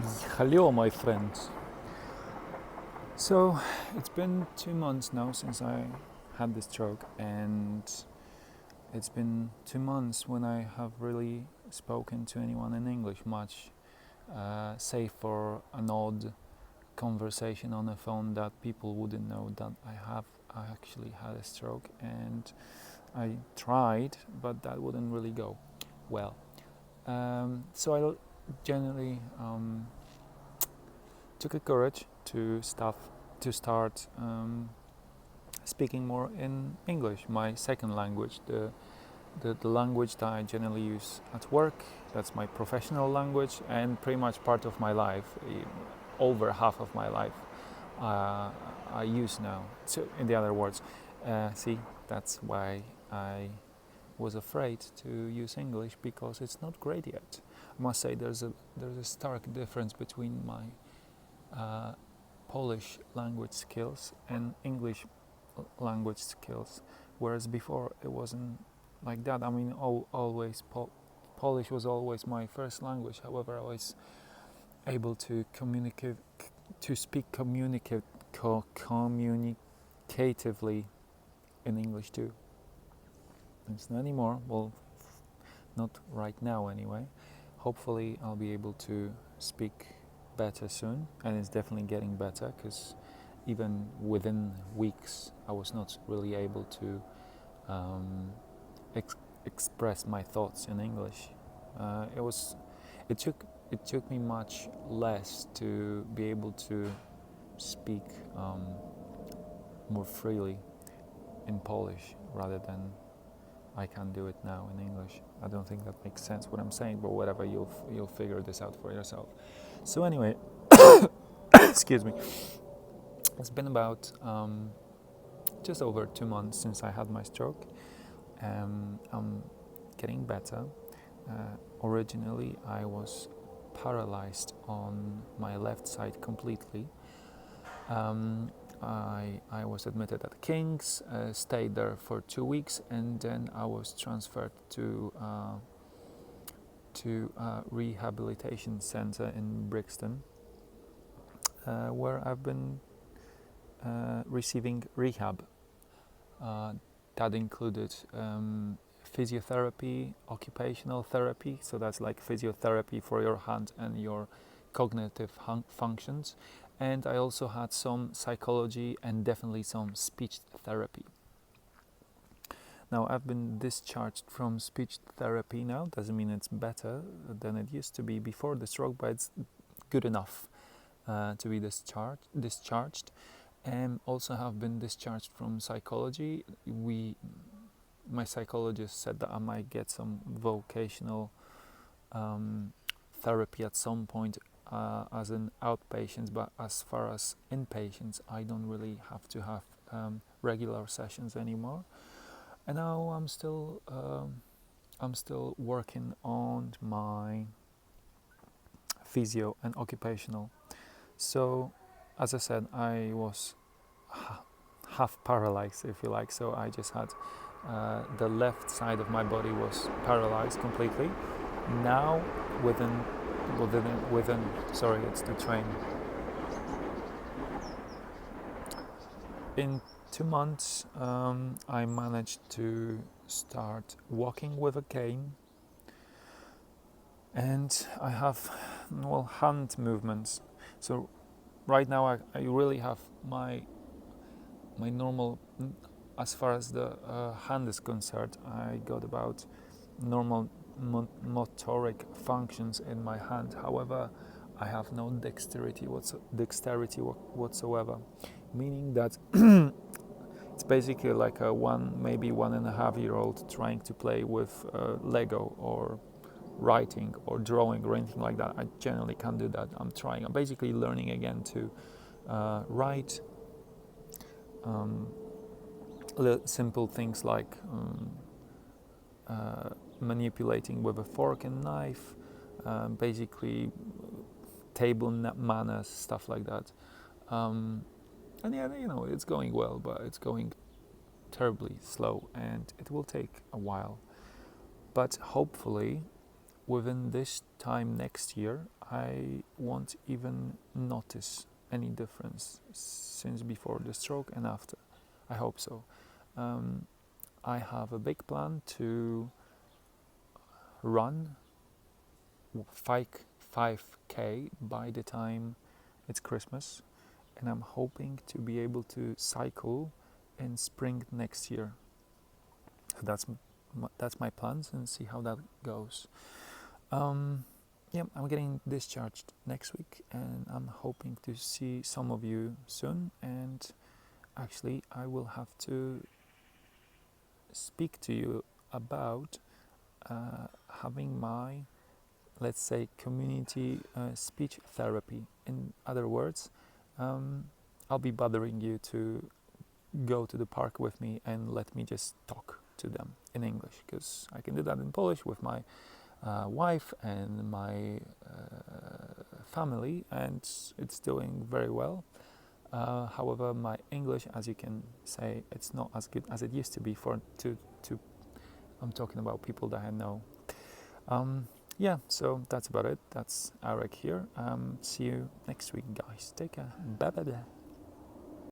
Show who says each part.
Speaker 1: Hello, my friends. So, it's been 2 months now since I had this stroke, and it's been 2 months when I have really spoken to anyone in English much, save for an odd conversation on the phone that people wouldn't know that I actually had a stroke, and I tried, but that wouldn't really go well. So I generally took a courage to start speaking more in English, my second language, the language that I generally use at work. That's my professional language and pretty much part of my life. Over half of my life I use now. So, in the other words, see, that's why I was afraid to use English, because it's not great yet. I must say there's a stark difference between my Polish language skills and English language skills, whereas before it wasn't like that. I mean, Polish was always my first language. However, I was able to speak communicatively in English too. It's not anymore. Well, not right now anyway. Hopefully, I'll be able to speak better soon, and it's definitely getting better, because even within weeks I was not really able to express my thoughts in English. It took me much less to be able to speak more freely in Polish rather than I can do it now in English. I don't think that makes sense what I'm saying, but whatever, you'll figure this out for yourself. So anyway, excuse me. It's been about just over 2 months since I had my stroke. I'm getting better. Originally, I was paralyzed on my left side completely. I was admitted at King's, stayed there for 2 weeks, and then I was transferred to a rehabilitation center in Brixton, where I've been receiving rehab. That included physiotherapy, occupational therapy, so that's like physiotherapy for your hand and your cognitive functions. And I also had some psychology and definitely some speech therapy. Now, I've been discharged from speech therapy now. Doesn't mean it's better than it used to be before the stroke, but it's good enough to be discharged. And also have been discharged from psychology. My psychologist said that I might get some vocational therapy at some point as an outpatient, but as far as inpatients, I don't really have to have regular sessions anymore. And now I'm still working on my physio and occupational. So, as I said, I was half paralyzed, if you like. So I just had the left side of my body was paralyzed completely. Now, within. Sorry, it's the train. In 2 months, I managed to start walking with a cane, and I have hand movements. So right now I really have my normal, as far as the hand is concerned, I got about normal motoric functions in my hand. However, I have no dexterity whatsoever, meaning that it's basically like a maybe 1.5-year-old trying to play with Lego or writing or drawing or anything like that. I generally can't do that. I'm basically learning again to write simple things like manipulating with a fork and knife, basically table manners, stuff like that. And yeah, it's going well, but it's going terribly slow, and it will take a while. But hopefully, within this time next year, I won't even notice any difference since before the stroke and after. I hope so. I have a big plan to run 5k by the time it's Christmas, and I'm hoping to be able to cycle in spring next year. So that's my plans, and see how that goes. Yeah, I'm getting discharged next week, and I'm hoping to see some of you soon. And actually, I will have to speak to you about having my, let's say, community speech therapy. In other words, I'll be bothering you to go to the park with me and let me just talk to them in English, because I can do that in Polish with my wife and my family, and it's doing very well. However, my English, as you can say, it's not as good as it used to be. I'm talking about people that I know. Yeah, so that's about it. That's Eric here. See you next week, guys. Take care. Bye bye bye.